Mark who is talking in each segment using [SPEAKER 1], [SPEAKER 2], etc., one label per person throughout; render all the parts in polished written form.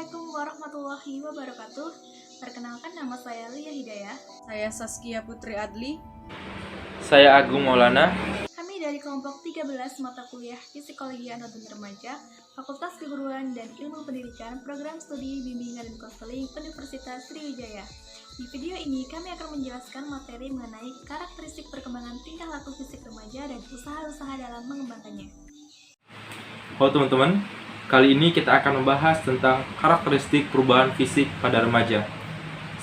[SPEAKER 1] Assalamualaikum warahmatullahi wabarakatuh. Perkenalkan, nama saya Lia Hidayah.
[SPEAKER 2] Saya Saskia Putri Adli.
[SPEAKER 3] Saya Agung Maulana.
[SPEAKER 1] Kami dari kelompok 13 mata kuliah Psikologi Anak dan Remaja, Fakultas Keguruan dan Ilmu Pendidikan, Program Studi Bimbingan dan Konseling Universitas Sriwijaya. Di video ini kami akan menjelaskan materi mengenai karakteristik perkembangan tingkah laku fisik remaja dan usaha-usaha dalam mengembangkannya.
[SPEAKER 3] Halo teman-teman, kali ini kita akan membahas tentang karakteristik perubahan fisik pada remaja.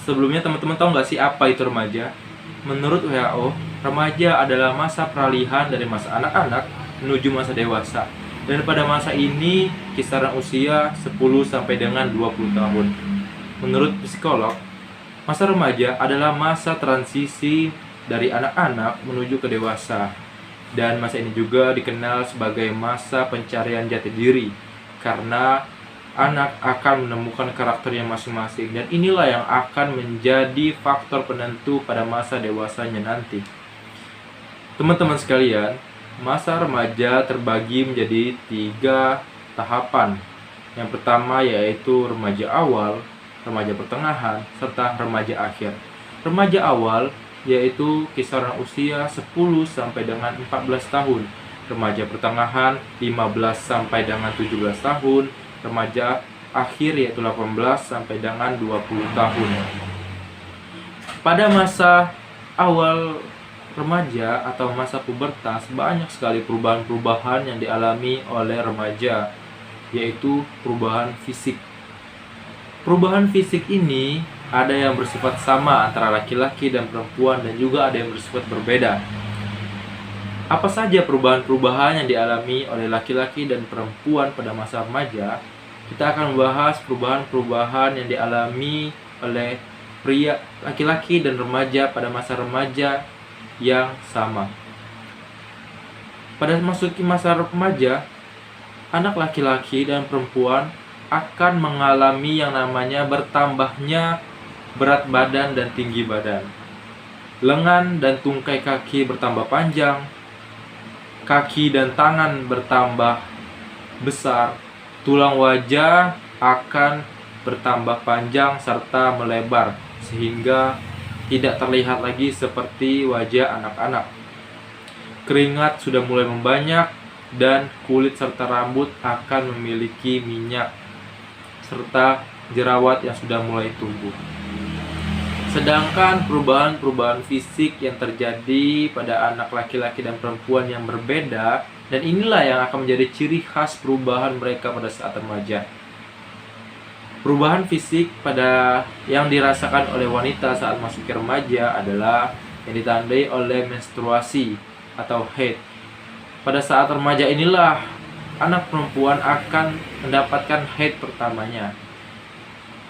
[SPEAKER 3] Sebelumnya teman-teman tahu nggak sih apa itu remaja? Menurut WHO, remaja adalah masa peralihan dari masa anak-anak menuju masa dewasa. Dan pada masa ini kisaran usia 10 sampai dengan 20 tahun. Menurut psikolog, masa remaja adalah masa transisi dari anak-anak menuju ke dewasa. Dan masa ini juga dikenal sebagai masa pencarian jati diri, karena anak akan menemukan karakternya masing-masing, dan inilah yang akan menjadi faktor penentu pada masa dewasanya nanti. Teman-teman sekalian, masa remaja terbagi menjadi 3 tahapan. Yang pertama yaitu remaja awal, remaja pertengahan, serta remaja akhir. Remaja awal yaitu kisaran usia 10 sampai dengan 14 tahun. Remaja pertengahan 15 sampai dengan 17 tahun. Remaja akhir yaitu 18 sampai dengan 20 tahun. Pada masa awal remaja atau masa pubertas, banyak sekali perubahan-perubahan yang dialami oleh remaja, yaitu perubahan fisik. Perubahan fisik ini ada yang bersifat sama antara laki-laki dan perempuan, dan juga ada yang bersifat berbeda. Apa saja perubahan-perubahan yang dialami oleh laki-laki dan perempuan pada masa remaja? Kita akan membahas perubahan-perubahan yang dialami oleh pria, laki-laki dan remaja pada masa remaja yang sama. Pada memasuki masa remaja, anak laki-laki dan perempuan akan mengalami yang namanya bertambahnya berat badan dan tinggi badan. Lengan dan tungkai kaki bertambah panjang, kaki dan tangan bertambah besar, tulang wajah akan bertambah panjang serta melebar, sehingga tidak terlihat lagi seperti wajah anak-anak. Keringat sudah mulai membanyak, dan kulit serta rambut akan memiliki minyak serta jerawat yang sudah mulai tumbuh. Sedangkan perubahan-perubahan fisik yang terjadi pada anak laki-laki dan perempuan yang berbeda, dan inilah yang akan menjadi ciri khas perubahan mereka pada saat remaja. Perubahan fisik pada yang dirasakan oleh wanita saat masuk ke remaja adalah yang ditandai oleh menstruasi atau haid. Pada saat remaja inilah anak perempuan akan mendapatkan haid pertamanya.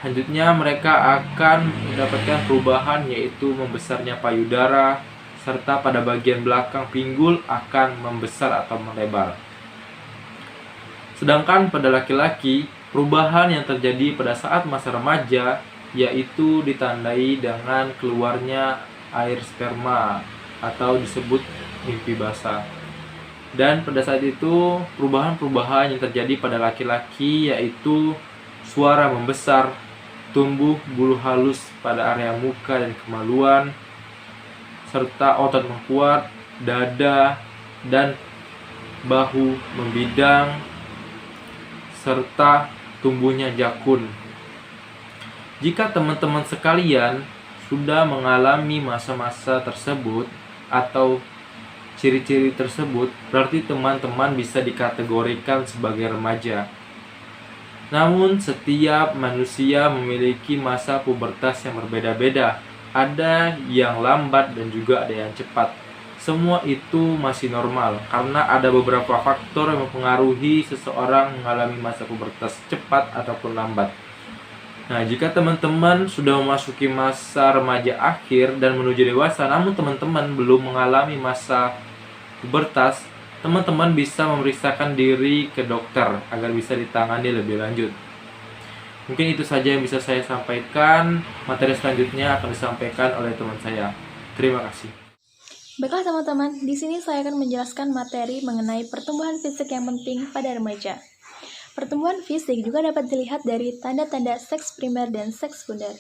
[SPEAKER 3] Selanjutnya mereka akan mendapatkan perubahan, yaitu membesarnya payudara, serta pada bagian belakang pinggul akan membesar atau melebar. Sedangkan pada laki-laki, perubahan yang terjadi pada saat masa remaja yaitu ditandai dengan keluarnya air sperma atau disebut mimpi basah. Dan pada saat itu perubahan-perubahan yang terjadi pada laki-laki yaitu suara membesar, tumbuh bulu halus pada area muka dan kemaluan, serta otot mengkuat, dada dan bahu membidang, serta tumbuhnya jakun. Jika teman-teman sekalian sudah mengalami masa-masa tersebut atau ciri-ciri tersebut, berarti teman-teman bisa dikategorikan sebagai remaja. Namun setiap manusia memiliki masa pubertas yang berbeda-beda. Ada yang lambat dan juga ada yang cepat. Semua itu masih normal karena ada beberapa faktor yang mempengaruhi seseorang mengalami masa pubertas cepat ataupun lambat. Nah, jika teman-teman sudah memasuki masa remaja akhir dan menuju dewasa, namun teman-teman belum mengalami masa pubertas, teman-teman bisa memeriksakan diri ke dokter agar bisa ditangani lebih lanjut. Mungkin itu saja yang bisa saya sampaikan. Materi selanjutnya akan disampaikan oleh teman saya. Terima kasih.
[SPEAKER 1] Baiklah teman-teman, di sini saya akan menjelaskan materi mengenai pertumbuhan fisik yang penting pada remaja. Pertumbuhan fisik juga dapat dilihat dari tanda-tanda seks primer dan seks sekunder.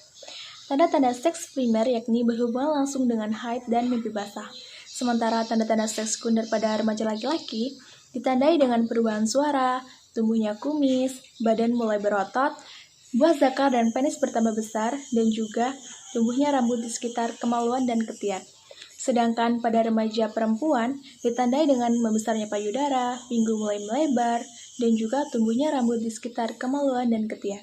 [SPEAKER 1] Tanda-tanda seks primer yakni berhubungan langsung dengan haid dan mimpi basah. Sementara tanda-tanda seks sekunder pada remaja laki-laki ditandai dengan perubahan suara, tumbuhnya kumis, badan mulai berotot, buah zakar dan penis bertambah besar, dan juga tumbuhnya rambut di sekitar kemaluan dan ketiak. Sedangkan pada remaja perempuan ditandai dengan membesarnya payudara, pinggul mulai melebar, dan juga tumbuhnya rambut di sekitar kemaluan dan ketiak.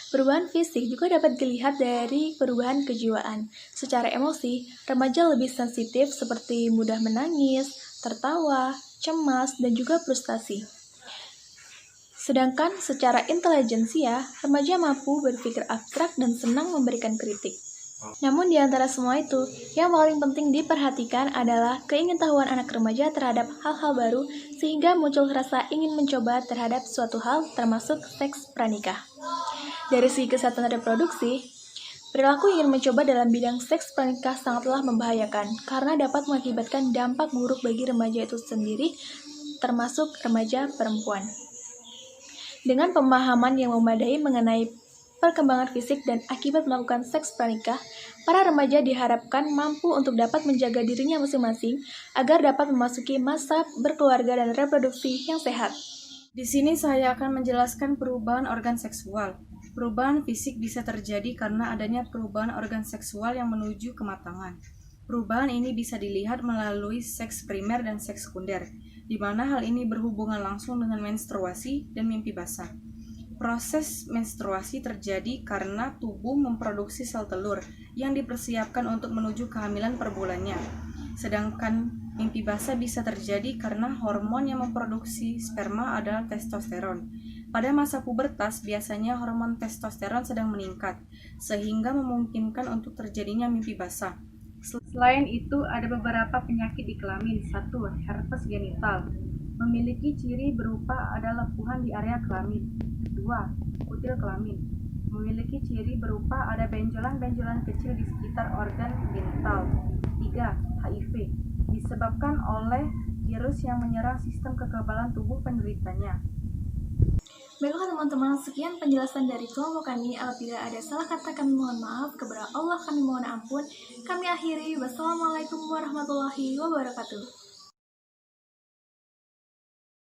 [SPEAKER 1] Perubahan fisik juga dapat dilihat dari perubahan kejiwaan. Secara emosi, remaja lebih sensitif seperti mudah menangis, tertawa, cemas, dan juga frustasi. Sedangkan secara intelijensia, remaja mampu berpikir abstrak dan senang memberikan kritik. Namun di antara semua itu, yang paling penting diperhatikan adalah keingintahuan anak remaja terhadap hal-hal baru sehingga muncul rasa ingin mencoba terhadap suatu hal termasuk seks pranikah. Dari segi kesehatan reproduksi, perilaku ingin mencoba dalam bidang seks pranikah sangatlah membahayakan karena dapat mengakibatkan dampak buruk bagi remaja itu sendiri, termasuk remaja perempuan. Dengan pemahaman yang memadai mengenai perkembangan fisik dan akibat melakukan seks pranikah, para remaja diharapkan mampu untuk dapat menjaga dirinya masing-masing agar dapat memasuki masa berkeluarga dan reproduksi yang sehat.
[SPEAKER 2] Di sini saya akan menjelaskan perubahan organ seksual. Perubahan fisik bisa terjadi karena adanya perubahan organ seksual yang menuju kematangan. Perubahan ini bisa dilihat melalui seks primer dan seks sekunder, di mana hal ini berhubungan langsung dengan menstruasi dan mimpi basah. Proses menstruasi terjadi karena tubuh memproduksi sel telur yang dipersiapkan untuk menuju kehamilan per bulannya. Sedangkan mimpi basah bisa terjadi karena hormon yang memproduksi sperma adalah testosteron. Pada masa pubertas, biasanya hormon testosteron sedang meningkat, sehingga memungkinkan untuk terjadinya mimpi basah. Selain itu, ada beberapa penyakit di kelamin. 1. Herpes genital. Memiliki ciri berupa ada lepuhan di area kelamin. 2. Kutil kelamin. Memiliki ciri berupa ada benjolan-benjolan kecil di sekitar organ genital. 3. HIV. Disebabkan oleh virus yang menyerang sistem kekebalan tubuh penderitanya.
[SPEAKER 1] Baiklah teman-teman, sekian penjelasan dari kelompok kami. Apabila ada salah kata kami mohon maaf, kepada Allah kami mohon ampun. Kami akhiri, wassalamualaikum warahmatullahi wabarakatuh.